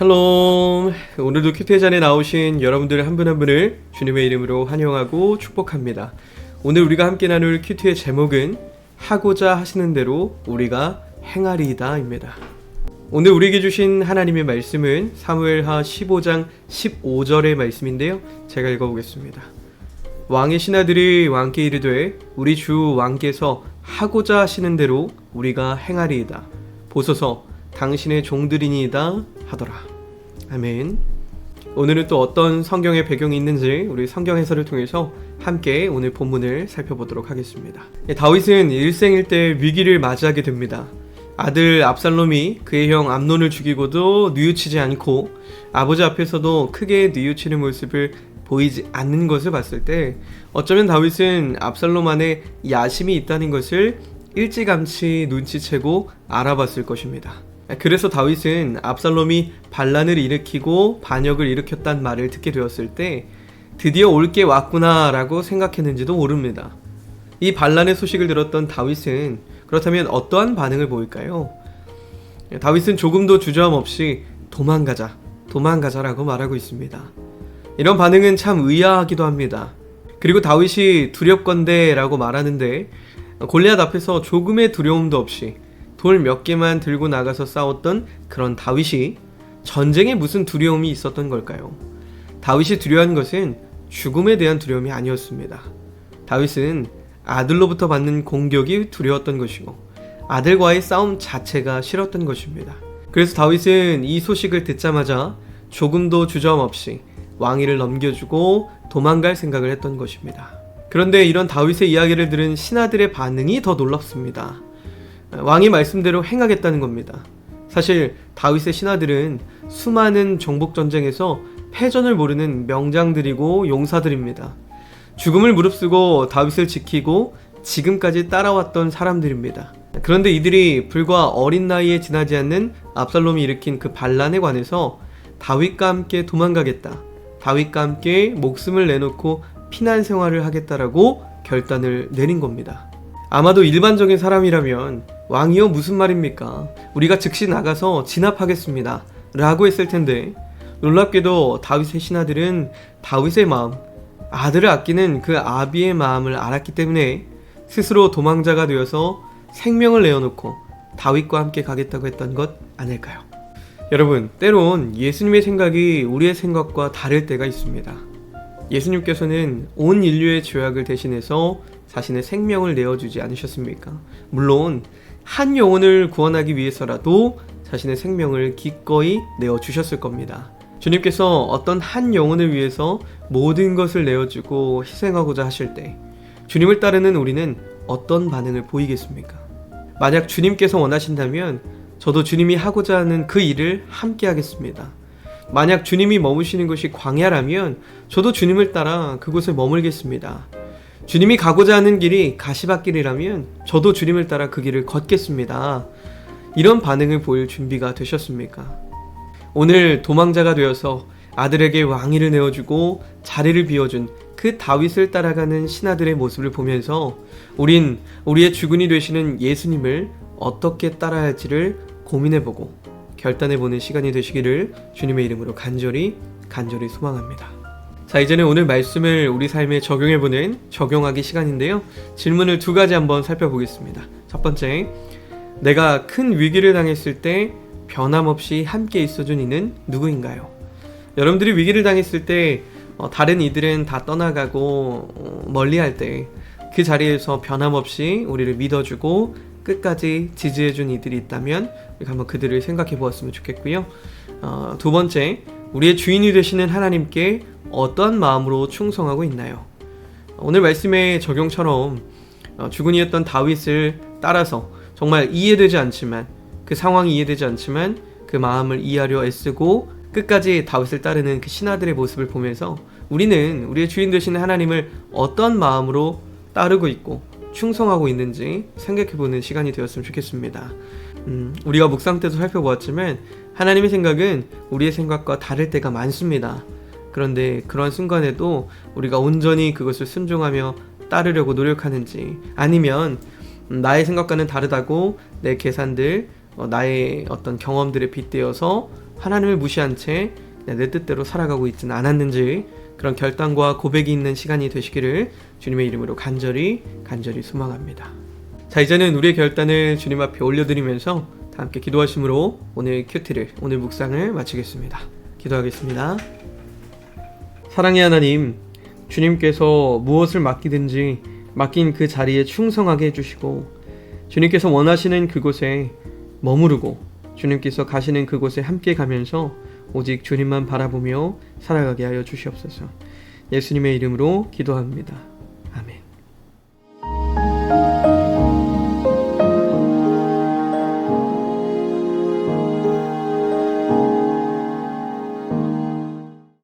샬롬. 오늘도 큐티의 잔에 나오신 여러분들 한 분 한 분을 주님의 이름으로 환영하고 축복합니다. 오늘 우리가 함께 나눌 큐티의 제목은 하고자 하시는 대로 우리가 행하리이다 입니다. 오늘 우리에게 주신 하나님의 말씀은 사무엘하 15장 15절의 말씀인데요, 제가 읽어보겠습니다. 왕의 신하들이 왕께 이르되 우리 주 왕께서 하고자 하시는 대로 우리가 행하리이다. 보소서 당신의 종들이니이다 하더라. 아멘. 오늘은 또 어떤 성경의 배경이 있는지 우리 성경 해설을 통해서 함께 오늘 본문을 살펴보도록 하겠습니다. 다윗은 일생일대 위기를 맞이하게 됩니다. 아들 압살롬이 그의 형 암논을 죽이고도 뉘우치지 않고 아버지 앞에서도 크게 뉘우치는 모습을 보이지 않는 것을 봤을 때 어쩌면 다윗은 압살롬 안에 야심이 있다는 것을 일찌감치 눈치채고 알아봤을 것입니다. 그래서 다윗은 압살롬이 반란을 일으키고 반역을 일으켰단 말을 듣게 되었을 때 드디어 올 게 왔구나 라고 생각했는지도 모릅니다. 이 반란의 소식을 들었던 다윗은 그렇다면 어떠한 반응을 보일까요? 다윗은 조금도 주저함 없이 도망가자라고 말하고 있습니다. 이런 반응은 참 의아하기도 합니다. 그리고 다윗이 두렵건대 라고 말하는데 골리앗 앞에서 조금의 두려움도 없이 돌 몇 개만 들고 나가서 싸웠던 그런 다윗이 전쟁에 무슨 두려움이 있었던 걸까요? 다윗이 두려워한 것은 죽음에 대한 두려움이 아니었습니다. 다윗은 아들로부터 받는 공격이 두려웠던 것이고 아들과의 싸움 자체가 싫었던 것입니다. 그래서 다윗은 이 소식을 듣자마자 조금도 주저함 없이 왕위를 넘겨주고 도망갈 생각을 했던 것입니다. 그런데 이런 다윗의 이야기를 들은 신하들의 반응이 더 놀랍습니다. 왕의 말씀대로 행하겠다는 겁니다. 사실 다윗의 신하들은 수많은 정복전쟁에서 패전을 모르는 명장들이고 용사들입니다. 죽음을 무릅쓰고 다윗을 지키고 지금까지 따라왔던 사람들입니다. 그런데 이들이 불과 어린 나이에 지나지 않는 압살롬이 일으킨 그 반란에 관해서 다윗과 함께 도망가겠다, 다윗과 함께 목숨을 내놓고 피난 생활을 하겠다라고 결단을 내린 겁니다. 아마도 일반적인 사람이라면 왕이여 무슨 말입니까? 우리가 즉시 나가서 진압하겠습니다 라고 했을 텐데 놀랍게도 다윗의 신하들은 다윗의 마음, 아들을 아끼는 그 아비의 마음을 알았기 때문에 스스로 도망자가 되어서 생명을 내어놓고 다윗과 함께 가겠다고 했던 것 아닐까요? 여러분, 때론 예수님의 생각이 우리의 생각과 다를 때가 있습니다. 예수님께서는 온 인류의 죄악을 대신해서 자신의 생명을 내어주지 않으셨습니까? 물론 한 영혼을 구원하기 위해서라도 자신의 생명을 기꺼이 내어주셨을 겁니다. 주님께서 어떤 한 영혼을 위해서 모든 것을 내어주고 희생하고자 하실 때 주님을 따르는 우리는 어떤 반응을 보이겠습니까? 만약 주님께서 원하신다면 저도 주님이 하고자 하는 그 일을 함께 하겠습니다. 만약 주님이 머무시는 것이 광야라면 저도 주님을 따라 그곳에 머물겠습니다. 주님이 가고자 하는 길이 가시밭길이라면 저도 주님을 따라 그 길을 걷겠습니다. 이런 반응을 보일 준비가 되셨습니까? 오늘 도망자가 되어서 아들에게 왕위를 내어주고 자리를 비워준 그 다윗을 따라가는 신하들의 모습을 보면서 우린 우리의 주군이 되시는 예수님을 어떻게 따라야 할지를 고민해보고 결단해보는 시간이 되시기를 주님의 이름으로 간절히 소망합니다. 자, 이제는 오늘 말씀을 우리 삶에 적용해보는 적용하기 시간인데요, 질문을 두 가지 한번 살펴보겠습니다. 첫 번째, 내가 큰 위기를 당했을 때 변함없이 함께 있어준 이는 누구인가요? 여러분들이 위기를 당했을 때 다른 이들은 다 떠나가고 멀리할 때 그 자리에서 변함없이 우리를 믿어주고 끝까지 지지해준 이들이 있다면 한번 그들을 생각해 보았으면 좋겠고요. 두 번째, 우리의 주인이 되시는 하나님께 어떠한 마음으로 충성하고 있나요? 오늘 말씀의 적용처럼 주군이었던 다윗을 따라서 정말 이해되지 않지만, 그 상황이 이해되지 않지만 그 마음을 이해하려 애쓰고 끝까지 다윗을 따르는 그 신하들의 모습을 보면서 우리는 우리의 주인 되시는 하나님을 어떤 마음으로 따르고 있고 충성하고 있는지 생각해보는 시간이 되었으면 좋겠습니다. 우리가 묵상 때도 살펴보았지만 하나님의 생각은 우리의 생각과 다를 때가 많습니다. 그런데 그러한 순간에도 우리가 온전히 그것을 순종하며 따르려고 노력하는지, 아니면 나의 생각과는 다르다고 내 계산들, 나의 어떤 경험들에 빗대어서 하나님을 무시한 채 내 뜻대로 살아가고 있지는 않았는지 그런 결단과 고백이 있는 시간이 되시기를 주님의 이름으로 간절히 소망합니다. 자, 이제는 우리의 결단을 주님 앞에 올려드리면서 다 함께 기도하심으로 오늘 오늘 묵상을 마치겠습니다. 기도하겠습니다. 사랑의 하나님, 주님께서 무엇을 맡기든지 맡긴 그 자리에 충성하게 해주시고 주님께서 원하시는 그곳에 머무르고 주님께서 가시는 그곳에 함께 가면서 오직 주님만 바라보며 살아가게 하여 주시옵소서. 예수님의 이름으로 기도합니다.